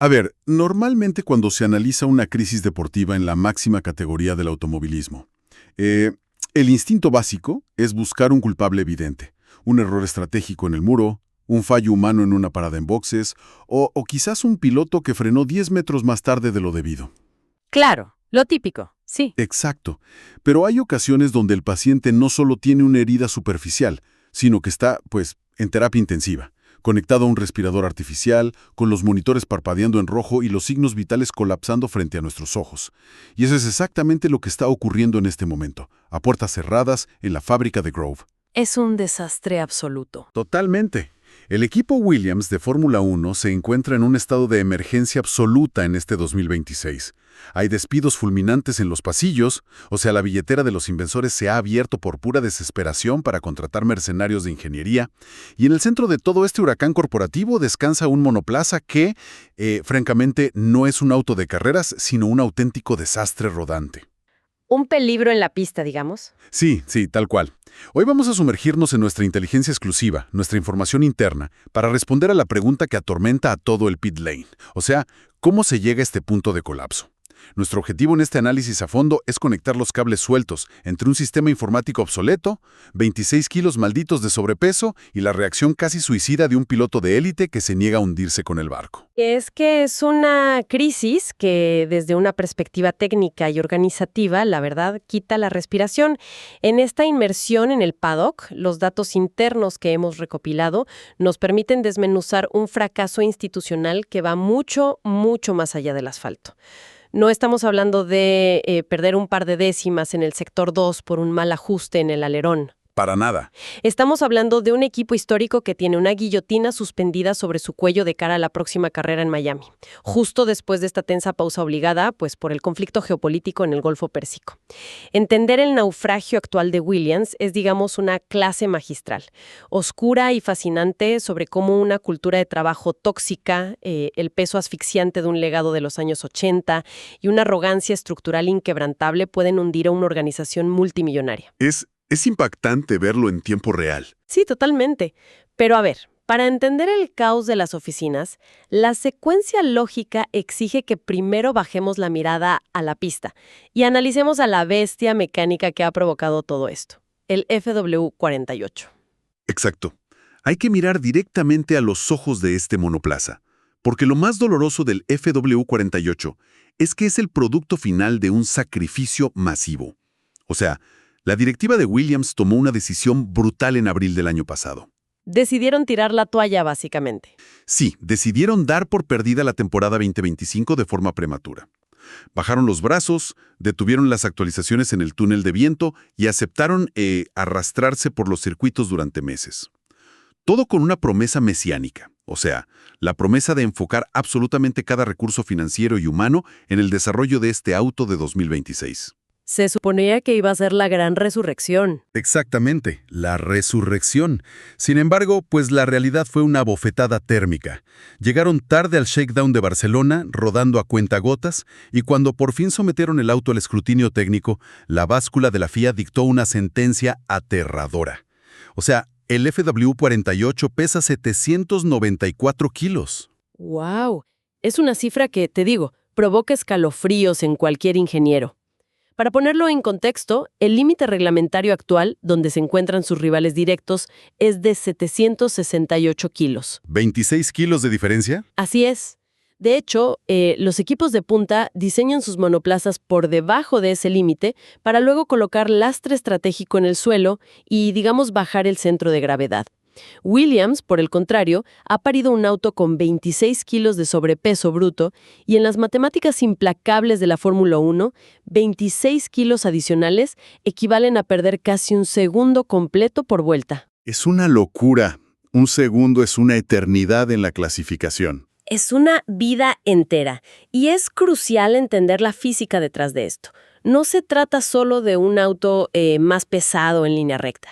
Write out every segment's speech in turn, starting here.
A ver, normalmente cuando se analiza una crisis deportiva en la máxima categoría del automovilismo, eh, el instinto básico es buscar un culpable evidente, un error estratégico en el muro, un fallo humano en una parada en boxes, o quizás un piloto que frenó 10 metros más tarde de lo debido. Claro, lo típico, sí. Exacto, pero hay ocasiones donde el paciente no solo tiene una herida superficial, sino que está, pues, en terapia intensiva, conectado a un respirador artificial, con los monitores parpadeando en rojo y los signos vitales colapsando frente a nuestros ojos. Y eso es exactamente lo que está ocurriendo en este momento, a puertas cerradas, en la fábrica de Grove. Es un desastre absoluto. Totalmente. El equipo Williams de Fórmula 1 se encuentra en un estado de emergencia absoluta en este 2026. Hay despidos fulminantes en los pasillos, o sea, la billetera de los inversores se ha abierto por pura desesperación para contratar mercenarios de ingeniería, y en el centro de todo este huracán corporativo descansa un monoplaza que, francamente, no es un auto de carreras, sino un auténtico desastre rodante. Un peligro en la pista, digamos. Sí, sí, tal cual. Hoy vamos a sumergirnos en nuestra inteligencia exclusiva, nuestra información interna, para responder a la pregunta que atormenta a todo el pit lane. O sea, ¿cómo se llega a este punto de colapso? Nuestro objetivo en este análisis a fondo es conectar los cables sueltos entre un sistema informático obsoleto, 26 kilos malditos de sobrepeso y la reacción casi suicida de un piloto de élite que se niega a hundirse con el barco. Es que es una crisis que desde una perspectiva técnica y organizativa, la verdad, quita la respiración. En esta inmersión en el paddock, los datos internos que hemos recopilado nos permiten desmenuzar un fracaso institucional que va mucho, mucho más allá del asfalto. No estamos hablando de perder un par de décimas en el sector 2 por un mal ajuste en el alerón. Para nada. Estamos hablando de un equipo histórico que tiene una guillotina suspendida sobre su cuello de cara a la próxima carrera en Miami, justo después de esta tensa pausa obligada, pues por el conflicto geopolítico en el Golfo Pérsico. Entender el naufragio actual de Williams es, digamos, una clase magistral, oscura y fascinante sobre cómo una cultura de trabajo tóxica, el peso asfixiante de un legado de los años 80 y una arrogancia estructural inquebrantable pueden hundir a una organización multimillonaria. Es impactante verlo en tiempo real. Sí, totalmente. Pero a ver, para entender el caos de las oficinas, la secuencia lógica exige que primero bajemos la mirada a la pista y analicemos a la bestia mecánica que ha provocado todo esto, el FW48. Exacto. Hay que mirar directamente a los ojos de este monoplaza, porque lo más doloroso del FW48 es que es el producto final de un sacrificio masivo. O sea, la directiva de Williams tomó una decisión brutal en abril del año pasado. Decidieron tirar la toalla, básicamente. Sí, decidieron dar por perdida la temporada 2025 de forma prematura. Bajaron los brazos, detuvieron las actualizaciones en el túnel de viento y aceptaron arrastrarse por los circuitos durante meses. Todo con una promesa mesiánica, o sea, la promesa de enfocar absolutamente cada recurso financiero y humano en el desarrollo de este auto de 2026. Se suponía que iba a ser la gran resurrección. Exactamente, la resurrección. Sin embargo, pues la realidad fue una bofetada térmica. Llegaron tarde al shakedown de Barcelona, rodando a cuentagotas, y cuando por fin sometieron el auto al escrutinio técnico, la báscula de la FIA dictó una sentencia aterradora. O sea, el FW48 pesa 794 kilos. ¡Wow! Es una cifra que, te digo, provoca escalofríos en cualquier ingeniero. Para ponerlo en contexto, el límite reglamentario actual, donde se encuentran sus rivales directos, es de 768 kilos. ¿26 kilos de diferencia? Así es. De hecho, los equipos de punta diseñan sus monoplazas por debajo de ese límite para luego colocar lastre estratégico en el suelo y, digamos, bajar el centro de gravedad. Williams, por el contrario, ha parido un auto con 26 kilos de sobrepeso bruto y en las matemáticas implacables de la Fórmula 1, 26 kilos adicionales equivalen a perder casi un segundo completo por vuelta. Es una locura. Un segundo es una eternidad en la clasificación. Es una vida entera y es crucial entender la física detrás de esto. No se trata solo de un auto más pesado en línea recta.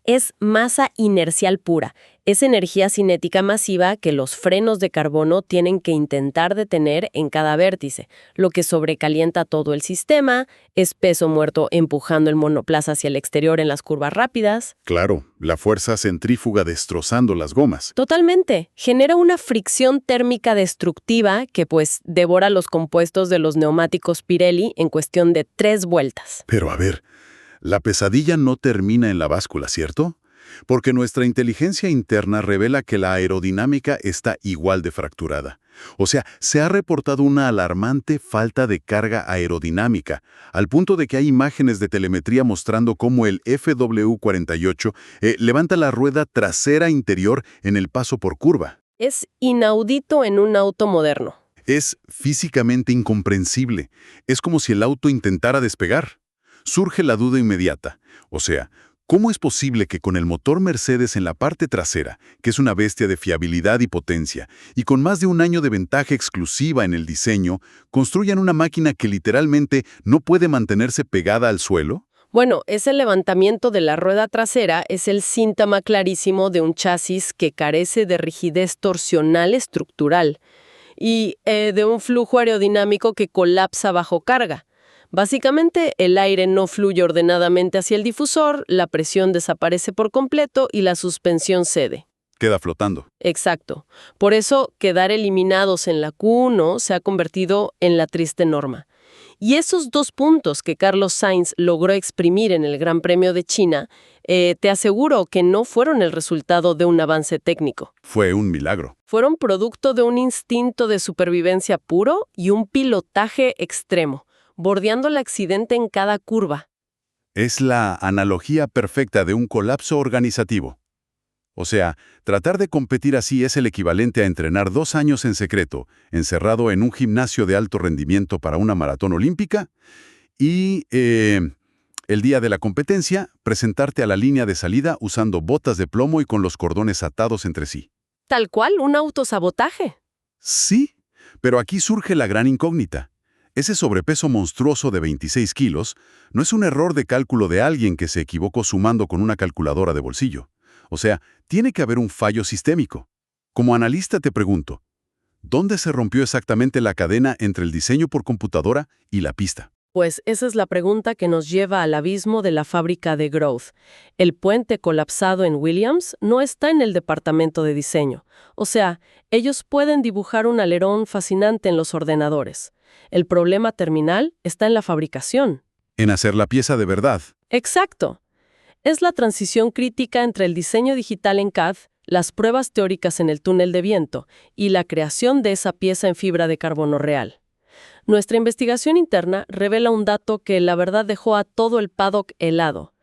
Es masa inercial pura. Es energía cinética masiva que los frenos de carbono tienen que intentar detener en cada vértice, lo que sobrecalienta todo el sistema, es peso muerto empujando el monoplaza hacia el exterior en las curvas rápidas. Claro, la fuerza centrífuga destrozando las gomas. Totalmente. Genera una fricción térmica destructiva que pues devora los compuestos de los neumáticos Pirelli en cuestión de 3 vueltas. Pero a ver, la pesadilla no termina en la báscula, ¿cierto? Porque nuestra inteligencia interna revela que la aerodinámica está igual de fracturada. O sea, se ha reportado una alarmante falta de carga aerodinámica, al punto de que hay imágenes de telemetría mostrando cómo el FW48 levanta la rueda trasera interior en el paso por curva. Es inaudito en un auto moderno. Es físicamente incomprensible. Es como si el auto intentara despegar. Surge la duda inmediata. O sea, ¿cómo es posible que con el motor Mercedes en la parte trasera, que es una bestia de fiabilidad y potencia, y con más de un año de ventaja exclusiva en el diseño, construyan una máquina que literalmente no puede mantenerse pegada al suelo? Bueno, ese levantamiento de la rueda trasera es el síntoma clarísimo de un chasis que carece de rigidez torsional estructural y de un flujo aerodinámico que colapsa bajo carga. Básicamente, el aire no fluye ordenadamente hacia el difusor, la presión desaparece por completo y la suspensión cede. Queda flotando. Exacto. Por eso, quedar eliminados en la Q1 se ha convertido en la triste norma. Y esos 2 puntos que Carlos Sainz logró exprimir en el Gran Premio de China, te aseguro que no fueron el resultado de un avance técnico. Fue un milagro. Fueron producto de un instinto de supervivencia puro y un pilotaje extremo, bordeando el accidente en cada curva. Es la analogía perfecta de un colapso organizativo. O sea, tratar de competir así es el equivalente a entrenar 2 años en secreto, encerrado en un gimnasio de alto rendimiento para una maratón olímpica, y el día de la competencia, presentarte a la línea de salida usando botas de plomo y con los cordones atados entre sí. Tal cual, un autosabotaje. Sí, pero aquí surge la gran incógnita. Ese sobrepeso monstruoso de 26 kilos no es un error de cálculo de alguien que se equivocó sumando con una calculadora de bolsillo. O sea, tiene que haber un fallo sistémico. Como analista te pregunto, ¿dónde se rompió exactamente la cadena entre el diseño por computadora y la pista? Pues esa es la pregunta que nos lleva al abismo de la fábrica de Growth. El puente colapsado en Williams no está en el departamento de diseño. O sea, ellos pueden dibujar un alerón fascinante en los ordenadores. El problema terminal está en la fabricación. En hacer la pieza de verdad. Exacto. Es la transición crítica entre el diseño digital en CAD, las pruebas teóricas en el túnel de viento y la creación de esa pieza en fibra de carbono real. Nuestra investigación interna revela un dato que la verdad dejó a todo el paddock helado.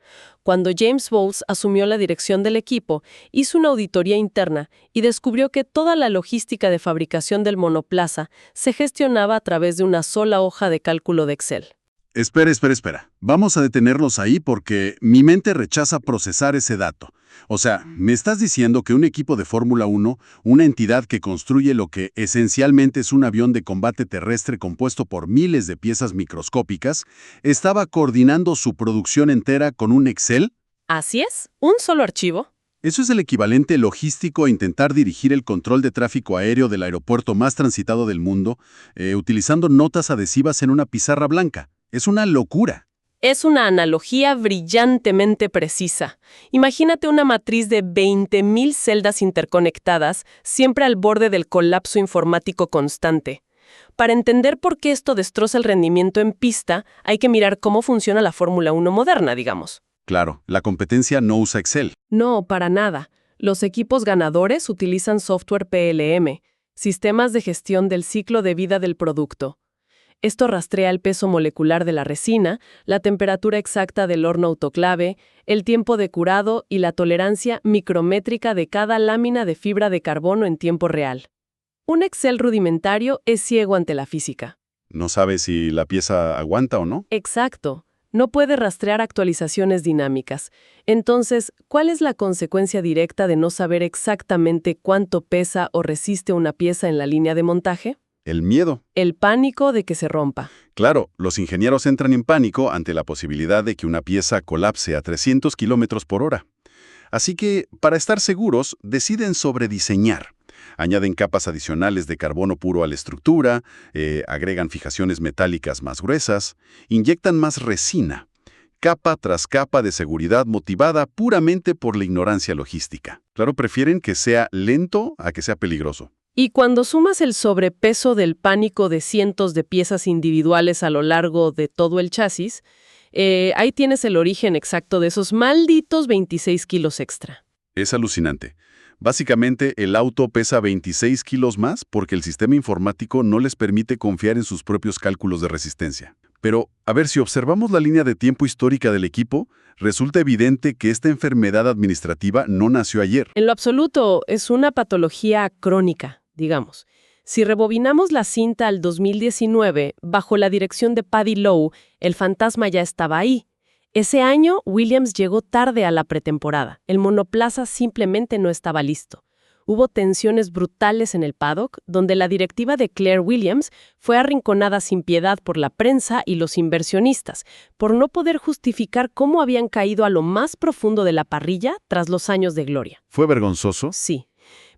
Cuando James Bowles asumió la dirección del equipo, hizo una auditoría interna y descubrió que toda la logística de fabricación del monoplaza se gestionaba a través de una sola hoja de cálculo de Excel. Espera. Vamos a detenernos ahí porque mi mente rechaza procesar ese dato. O sea, me estás diciendo que un equipo de Fórmula 1, una entidad que construye lo que esencialmente es un avión de combate terrestre compuesto por miles de piezas microscópicas, estaba coordinando su producción entera con un Excel. Así es, un solo archivo. Eso es el equivalente logístico a intentar dirigir el control de tráfico aéreo del aeropuerto más transitado del mundo, utilizando notas adhesivas en una pizarra blanca. Es una locura. Es una analogía brillantemente precisa. Imagínate una matriz de 20.000 celdas interconectadas, siempre al borde del colapso informático constante. Para entender por qué esto destroza el rendimiento en pista, hay que mirar cómo funciona la Fórmula 1 moderna, digamos. Claro, la competencia no usa Excel. No, para nada. Los equipos ganadores utilizan software PLM, sistemas de gestión del ciclo de vida del producto. Esto rastrea el peso molecular de la resina, la temperatura exacta del horno autoclave, el tiempo de curado y la tolerancia micrométrica de cada lámina de fibra de carbono en tiempo real. Un Excel rudimentario es ciego ante la física. No sabe si la pieza aguanta o no. Exacto. No puede rastrear actualizaciones dinámicas. Entonces, ¿cuál es la consecuencia directa de no saber exactamente cuánto pesa o resiste una pieza en la línea de montaje? El miedo. El pánico de que se rompa. Claro, los ingenieros entran en pánico ante la posibilidad de que una pieza colapse a 300 kilómetros por hora. Así que, para estar seguros, deciden sobrediseñar. Añaden capas adicionales de carbono puro a la estructura, agregan fijaciones metálicas más gruesas, inyectan más resina, capa tras capa de seguridad motivada puramente por la ignorancia logística. Claro, prefieren que sea lento a que sea peligroso. Y cuando sumas el sobrepeso del pánico de cientos de piezas individuales a lo largo de todo el chasis, ahí tienes el origen exacto de esos malditos 26 kilos extra. Es alucinante. Básicamente, el auto pesa 26 kilos más porque el sistema informático no les permite confiar en sus propios cálculos de resistencia. Pero, a ver, si observamos la línea de tiempo histórica del equipo, resulta evidente que esta enfermedad administrativa no nació ayer. En lo absoluto, es una patología crónica, digamos. Si rebobinamos la cinta al 2019, bajo la dirección de Paddy Lowe, el fantasma ya estaba ahí. Ese año, Williams llegó tarde a la pretemporada. El monoplaza simplemente no estaba listo. Hubo tensiones brutales en el paddock, donde la directiva de Claire Williams fue arrinconada sin piedad por la prensa y los inversionistas, por no poder justificar cómo habían caído a lo más profundo de la parrilla tras los años de gloria. ¿Fue vergonzoso? Sí.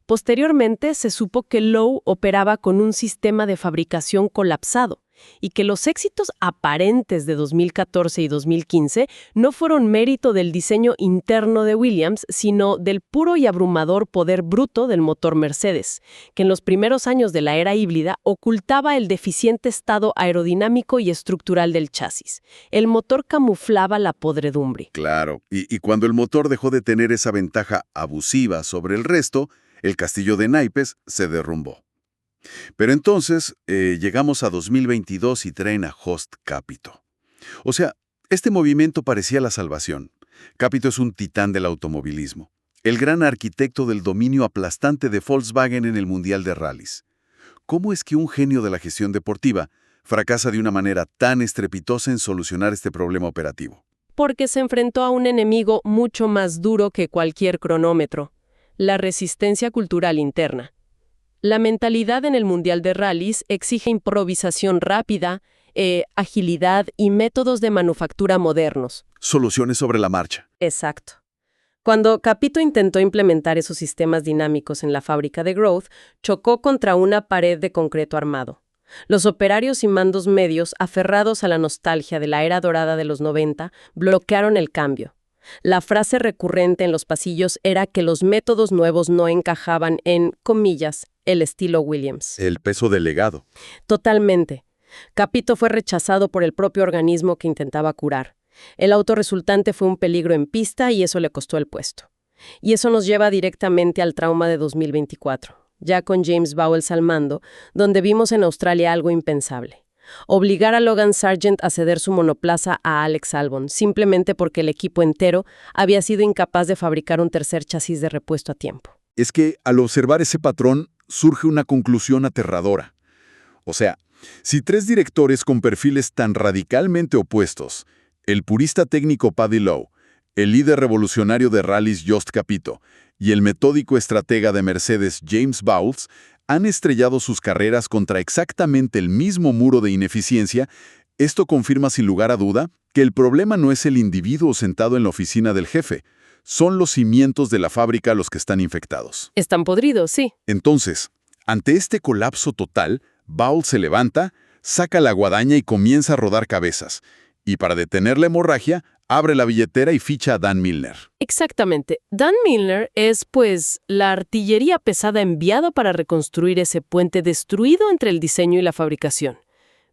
Posteriormente, se supo que Lowe operaba con un sistema de fabricación colapsado y que los éxitos aparentes de 2014 y 2015 no fueron mérito del diseño interno de Williams, sino del puro y abrumador poder bruto del motor Mercedes, que en los primeros años de la era híbrida ocultaba el deficiente estado aerodinámico y estructural del chasis. El motor camuflaba la podredumbre. Claro, y cuando el motor dejó de tener esa ventaja abusiva sobre el resto, el castillo de naipes se derrumbó. Pero entonces llegamos a 2022 y traen a Jost Capito. O sea, este movimiento parecía la salvación. Capito es un titán del automovilismo, el gran arquitecto del dominio aplastante de Volkswagen en el Mundial de Rallys. ¿Cómo es que un genio de la gestión deportiva fracasa de una manera tan estrepitosa en solucionar este problema operativo? Porque se enfrentó a un enemigo mucho más duro que cualquier cronómetro: la resistencia cultural interna. La mentalidad en el Mundial de Rallys exige improvisación rápida, agilidad y métodos de manufactura modernos. Soluciones sobre la marcha. Exacto. Cuando Capito intentó implementar esos sistemas dinámicos en la fábrica de Growth, chocó contra una pared de concreto armado. Los operarios y mandos medios, aferrados a la nostalgia de la era dorada de los 90, bloquearon el cambio. La frase recurrente en los pasillos era que los métodos nuevos no encajaban en, comillas, el estilo Williams. El peso del legado. Totalmente. Capito fue rechazado por el propio organismo que intentaba curar. El auto resultante fue un peligro en pista y eso le costó el puesto. Y eso nos lleva directamente al trauma de 2024, ya con James Vowles al mando, donde vimos en Australia algo impensable: obligar a Logan Sargent a ceder su monoplaza a Alex Albon, simplemente porque el equipo entero había sido incapaz de fabricar un tercer chasis de repuesto a tiempo. Es que, al observar ese patrón, surge una conclusión aterradora. O sea, si tres directores con perfiles tan radicalmente opuestos, el purista técnico Paddy Lowe, el líder revolucionario de rallies Jost Capito y el metódico estratega de Mercedes James Vowles, han estrellado sus carreras contra exactamente el mismo muro de ineficiencia, esto confirma sin lugar a duda que el problema no es el individuo sentado en la oficina del jefe, son los cimientos de la fábrica los que están infectados. Están podridos, sí. Entonces, ante este colapso total, Vowles se levanta, saca la guadaña y comienza a rodar cabezas. Y para detener la hemorragia, abre la billetera y ficha a Dan Milner. Exactamente. Dan Milner es, pues, la artillería pesada enviada para reconstruir ese puente destruido entre el diseño y la fabricación.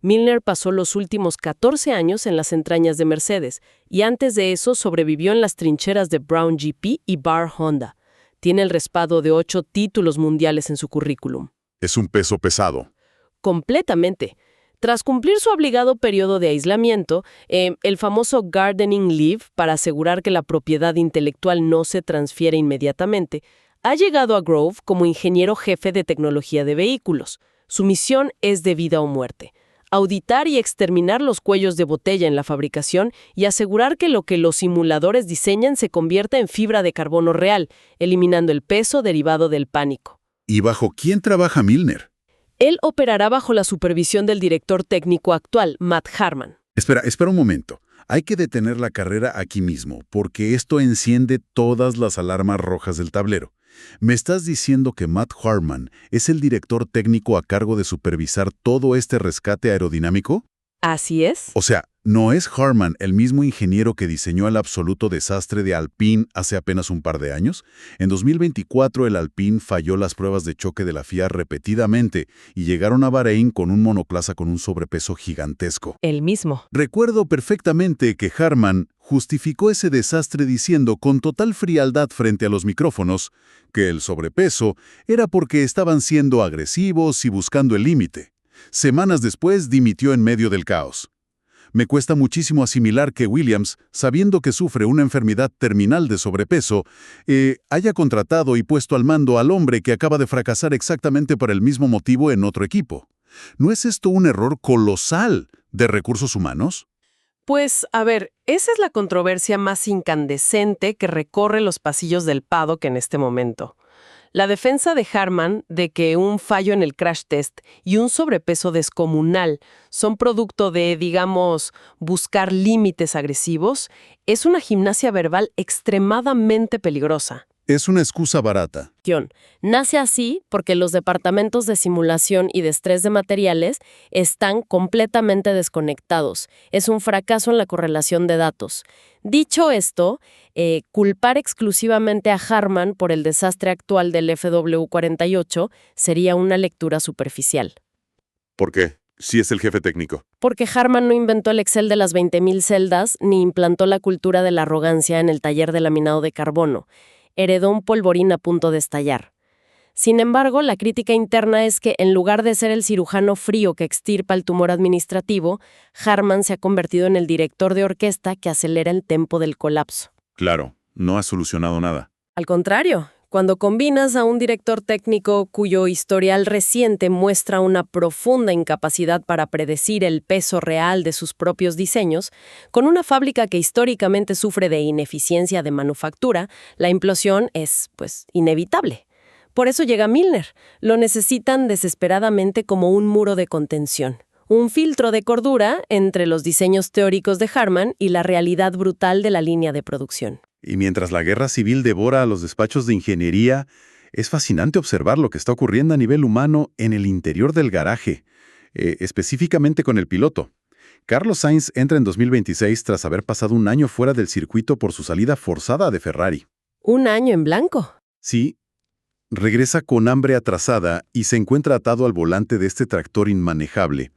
Milner pasó los últimos 14 años en las entrañas de Mercedes y antes de eso sobrevivió en las trincheras de Brown GP y Bar Honda. Tiene el respaldo de 8 títulos mundiales en su currículum. Es un peso pesado. Completamente. Tras cumplir su obligado periodo de aislamiento, el famoso gardening leave, para asegurar que la propiedad intelectual no se transfiere inmediatamente, ha llegado a Grove como ingeniero jefe de tecnología de vehículos. Su misión es de vida o muerte: auditar y exterminar los cuellos de botella en la fabricación y asegurar que lo que los simuladores diseñan se convierta en fibra de carbono real, eliminando el peso derivado del pánico. ¿Y bajo quién trabaja Milner? Él operará bajo la supervisión del director técnico actual, Matt Harman. Espera un momento. Hay que detener la carrera aquí mismo, porque esto enciende todas las alarmas rojas del tablero. ¿Me estás diciendo que Matt Hartman es el director técnico a cargo de supervisar todo este rescate aerodinámico? Así es. O sea, ¿no es Hartman el mismo ingeniero que diseñó el absoluto desastre de Alpine hace apenas un par de años? En 2024 el Alpine falló las pruebas de choque de la FIA repetidamente y llegaron a Bahrein con un monoplaza con un sobrepeso gigantesco. El mismo. Recuerdo perfectamente que Hartman justificó ese desastre diciendo con total frialdad frente a los micrófonos que el sobrepeso era porque estaban siendo agresivos y buscando el límite. Semanas después dimitió en medio del caos. Me cuesta muchísimo asimilar que Williams, sabiendo que sufre una enfermedad terminal de sobrepeso, haya contratado y puesto al mando al hombre que acaba de fracasar exactamente por el mismo motivo en otro equipo. ¿No es esto un error colosal de recursos humanos? Pues, a ver, esa es la controversia más incandescente que recorre los pasillos del paddock en este momento. La defensa de Hartman de que un fallo en el crash test y un sobrepeso descomunal son producto de, digamos, buscar límites agresivos, es una gimnasia verbal extremadamente peligrosa. Es una excusa barata. Nace así porque los departamentos de simulación y de estrés de materiales están completamente desconectados. Es un fracaso en la correlación de datos. Dicho esto, culpar exclusivamente a Hartman por el desastre actual del FW48 sería una lectura superficial. ¿Por qué? Si es el jefe técnico. Porque Hartman no inventó el Excel de las 20.000 celdas ni implantó la cultura de la arrogancia en el taller de laminado de carbono. Heredó un polvorín a punto de estallar. Sin embargo, la crítica interna es que, en lugar de ser el cirujano frío que extirpa el tumor administrativo, Hartman se ha convertido en el director de orquesta que acelera el tempo del colapso. Claro, no ha solucionado nada. Al contrario, cuando combinas a un director técnico cuyo historial reciente muestra una profunda incapacidad para predecir el peso real de sus propios diseños, con una fábrica que históricamente sufre de ineficiencia de manufactura, la implosión es, inevitable. Por eso llega Milner. Lo necesitan desesperadamente como un muro de contención. Un filtro de cordura entre los diseños teóricos de Hartman y la realidad brutal de la línea de producción. Y mientras la guerra civil devora a los despachos de ingeniería, es fascinante observar lo que está ocurriendo a nivel humano en el interior del garaje, específicamente con el piloto. Carlos Sainz entra en 2026 tras haber pasado un año fuera del circuito por su salida forzada de Ferrari. ¿Un año en blanco? Sí, regresa con hambre atrasada y se encuentra atado al volante de este tractor inmanejable.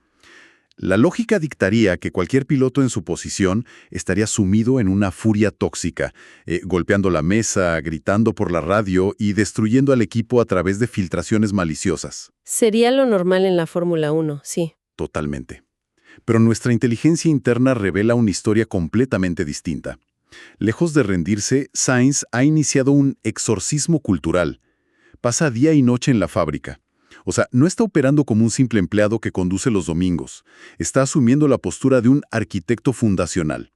La lógica dictaría que cualquier piloto en su posición estaría sumido en una furia tóxica, golpeando la mesa, gritando por la radio y destruyendo al equipo a través de filtraciones maliciosas. Sería lo normal en la Fórmula 1, sí. Totalmente. Pero nuestra inteligencia interna revela una historia completamente distinta. Lejos de rendirse, Sainz ha iniciado un exorcismo cultural. Pasa día y noche en la fábrica. O sea, no está operando como un simple empleado que conduce los domingos. Está asumiendo la postura de un arquitecto fundacional.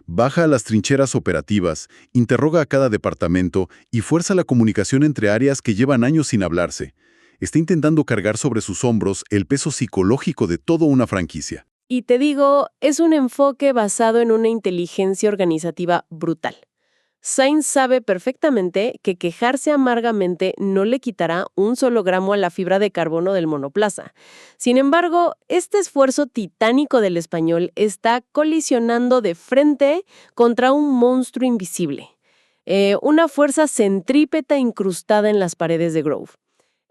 Baja a las trincheras operativas, interroga a cada departamento y fuerza la comunicación entre áreas que llevan años sin hablarse. Está intentando cargar sobre sus hombros el peso psicológico de toda una franquicia. Y te digo, es un enfoque basado en una inteligencia organizativa brutal. Sainz sabe perfectamente que quejarse amargamente no le quitará un solo gramo a la fibra de carbono del monoplaza. Sin embargo, este esfuerzo titánico del español está colisionando de frente contra un monstruo invisible. Una fuerza centrípeta incrustada en las paredes de Grove.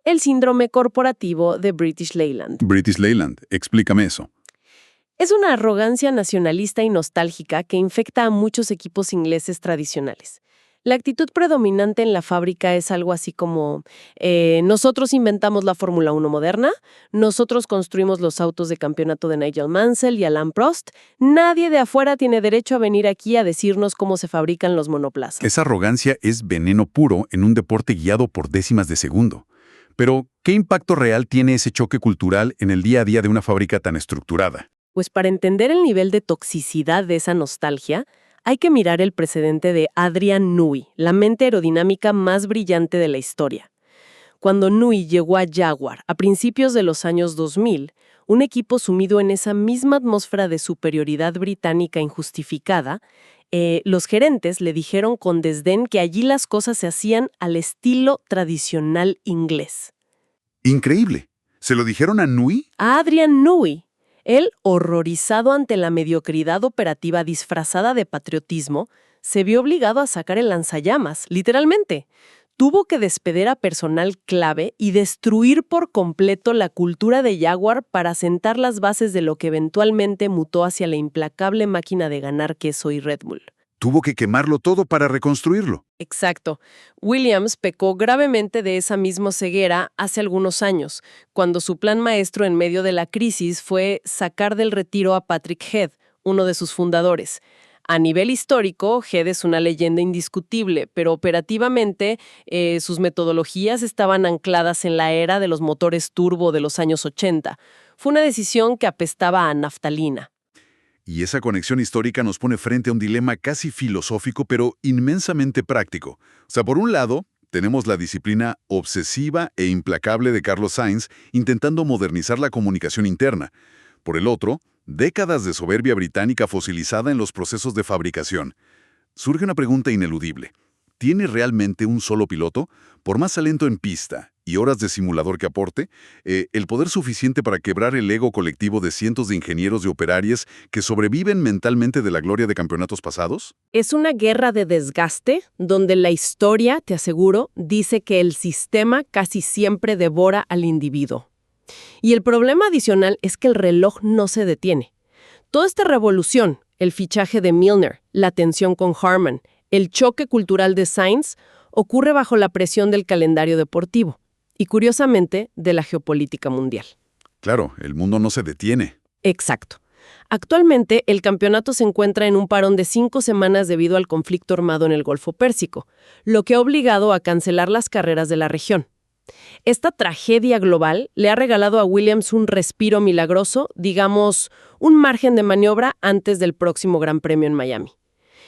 El síndrome corporativo de British Leyland. British Leyland, explícame eso. Es una arrogancia nacionalista y nostálgica que infecta a muchos equipos ingleses tradicionales. La actitud predominante en la fábrica es algo así como, nosotros inventamos la Fórmula 1 moderna, nosotros construimos los autos de campeonato de Nigel Mansell y Alain Prost, nadie de afuera tiene derecho a venir aquí a decirnos cómo se fabrican los monoplazas. Esa arrogancia es veneno puro en un deporte guiado por décimas de segundo. Pero, ¿qué impacto real tiene ese choque cultural en el día a día de una fábrica tan estructurada? Pues para entender el nivel de toxicidad de esa nostalgia, hay que mirar el precedente de Adrian Newey, la mente aerodinámica más brillante de la historia. Cuando Newey llegó a Jaguar a principios de los años 2000, Un equipo sumido en esa misma atmósfera de superioridad británica injustificada, los gerentes le dijeron con desdén que allí las cosas se hacían al estilo tradicional inglés. Increíble. ¿Se lo dijeron a Nui? A Adrian Newey, él, horrorizado ante la mediocridad operativa disfrazada de patriotismo, se vio obligado a sacar el lanzallamas, literalmente. Tuvo que despedir a personal clave y destruir por completo la cultura de Jaguar para sentar las bases de lo que eventualmente mutó hacia la implacable máquina de ganar que es hoy Red Bull. Tuvo que quemarlo todo para reconstruirlo. Exacto. Williams pecó gravemente de esa misma ceguera hace algunos años, cuando su plan maestro en medio de la crisis fue sacar del retiro a Patrick Head, uno de sus fundadores. A nivel histórico, Head es una leyenda indiscutible, pero operativamente sus metodologías estaban ancladas en la era de los motores turbo de los años 80. Fue una decisión que apestaba a naftalina. Y esa conexión histórica nos pone frente a un dilema casi filosófico, pero inmensamente práctico. O sea, por un lado, tenemos la disciplina obsesiva e implacable de Carlos Sainz intentando modernizar la comunicación interna. Por el otro, décadas de soberbia británica fosilizada en los procesos de fabricación. Surge una pregunta ineludible. ¿Tiene realmente un solo piloto, por más talento en pista y horas de simulador que aporte, el poder suficiente para quebrar el ego colectivo de cientos de ingenieros y operarios que sobreviven mentalmente de la gloria de campeonatos pasados? Es una guerra de desgaste donde la historia, te aseguro, dice que el sistema casi siempre devora al individuo. Y el problema adicional es que el reloj no se detiene. Toda esta revolución, el fichaje de Milner, la tensión con Harman, el choque cultural de Sainz, ocurre bajo la presión del calendario deportivo y, curiosamente, de la geopolítica mundial. Claro, el mundo no se detiene. Exacto. Actualmente, el campeonato se encuentra en un parón de 5 semanas debido al conflicto armado en el Golfo Pérsico, lo que ha obligado a cancelar las carreras de la región. Esta tragedia global le ha regalado a Williams un respiro milagroso, digamos, un margen de maniobra antes del próximo Gran Premio en Miami.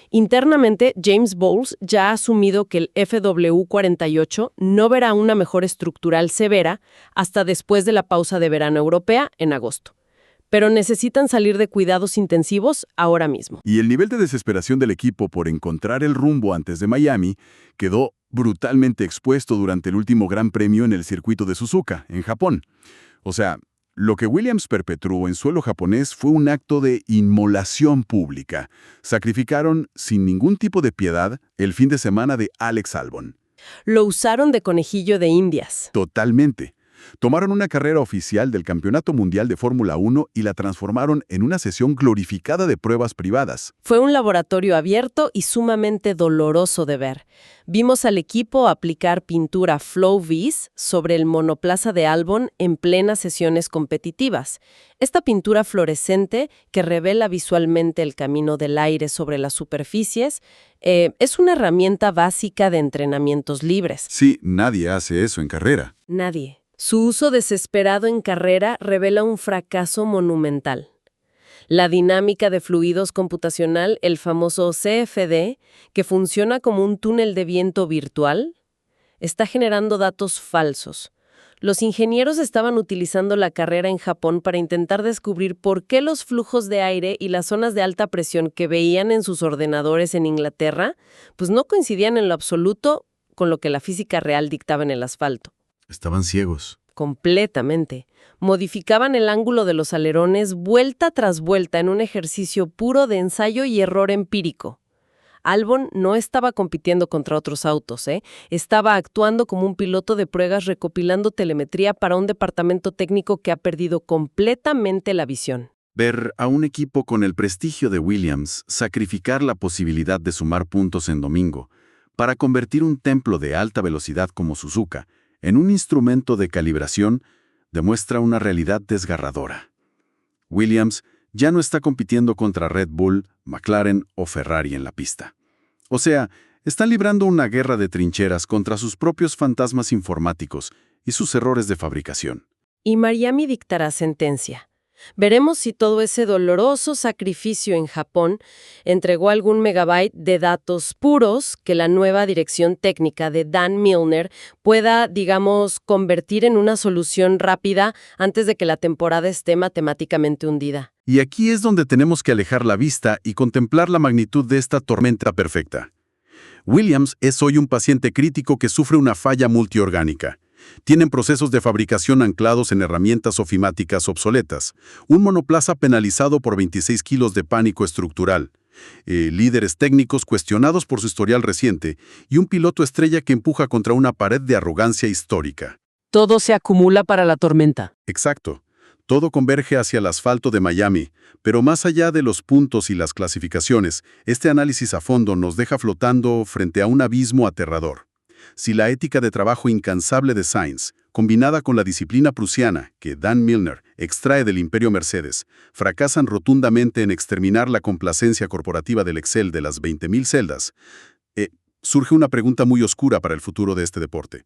Internamente, James Bowles ya ha asumido que el FW48 no verá una mejora estructural severa hasta después de la pausa de verano europea en agosto. Pero necesitan salir de cuidados intensivos ahora mismo. Y el nivel de desesperación del equipo por encontrar el rumbo antes de Miami quedó brutalmente expuesto durante el último Gran Premio en el circuito de Suzuka, en Japón. O sea, lo que Williams perpetró en suelo japonés fue un acto de inmolación pública. Sacrificaron, sin ningún tipo de piedad, el fin de semana de Alex Albon. Lo usaron de conejillo de indias. Totalmente. Tomaron una carrera oficial del Campeonato Mundial de Fórmula 1 y la transformaron en una sesión glorificada de pruebas privadas. Fue un laboratorio abierto y sumamente doloroso de ver. Vimos al equipo aplicar pintura Flow-Vis sobre el monoplaza de Albon en plenas sesiones competitivas. Esta pintura fluorescente, que revela visualmente el camino del aire sobre las superficies, es una herramienta básica de entrenamientos libres. Sí, nadie hace eso en carrera. Nadie. Su uso desesperado en carrera revela un fracaso monumental. La dinámica de fluidos computacional, el famoso CFD, que funciona como un túnel de viento virtual, está generando datos falsos. Los ingenieros estaban utilizando la carrera en Japón para intentar descubrir por qué los flujos de aire y las zonas de alta presión que veían en sus ordenadores en Inglaterra, pues no coincidían en lo absoluto con lo que la física real dictaba en el asfalto. Estaban ciegos. Completamente. Modificaban el ángulo de los alerones vuelta tras vuelta en un ejercicio puro de ensayo y error empírico. Albon no estaba compitiendo contra otros autos, Estaba actuando como un piloto de pruebas recopilando telemetría para un departamento técnico que ha perdido completamente la visión. Ver a un equipo con el prestigio de Williams sacrificar la posibilidad de sumar puntos en domingo para convertir un templo de alta velocidad como Suzuka en un instrumento de calibración demuestra una realidad desgarradora. Williams ya no está compitiendo contra Red Bull, McLaren o Ferrari en la pista. O sea, están librando una guerra de trincheras contra sus propios fantasmas informáticos y sus errores de fabricación. Y Miami dictará sentencia. Veremos si todo ese doloroso sacrificio en Japón entregó algún megabyte de datos puros que la nueva dirección técnica de Dan Milner pueda, digamos, convertir en una solución rápida antes de que la temporada esté matemáticamente hundida. Y aquí es donde tenemos que alejar la vista y contemplar la magnitud de esta tormenta perfecta. Williams es hoy un paciente crítico que sufre una falla multiorgánica. Tienen procesos de fabricación anclados en herramientas ofimáticas obsoletas, un monoplaza penalizado por 26 kilos de pánico estructural, líderes técnicos cuestionados por su historial reciente y un piloto estrella que empuja contra una pared de arrogancia histórica. Todo se acumula para la tormenta. Exacto. Todo converge hacia el asfalto de Miami, pero más allá de los puntos y las clasificaciones, este análisis a fondo nos deja flotando frente a un abismo aterrador. Si la ética de trabajo incansable de Sainz, combinada con la disciplina prusiana que Dan Milner extrae del imperio Mercedes, fracasan rotundamente en exterminar la complacencia corporativa del Excel de las 20.000 celdas, surge una pregunta muy oscura para el futuro de este deporte.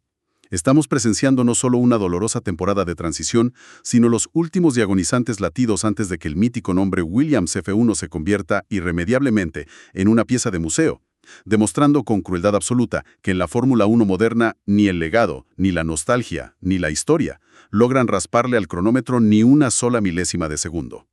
Estamos presenciando no solo una dolorosa temporada de transición, sino los últimos y agonizantes latidos antes de que el mítico nombre Williams F1 se convierta irremediablemente en una pieza de museo, demostrando con crueldad absoluta que en la Fórmula 1 moderna ni el legado, ni la nostalgia, ni la historia logran rasparle al cronómetro ni una sola milésima de segundo.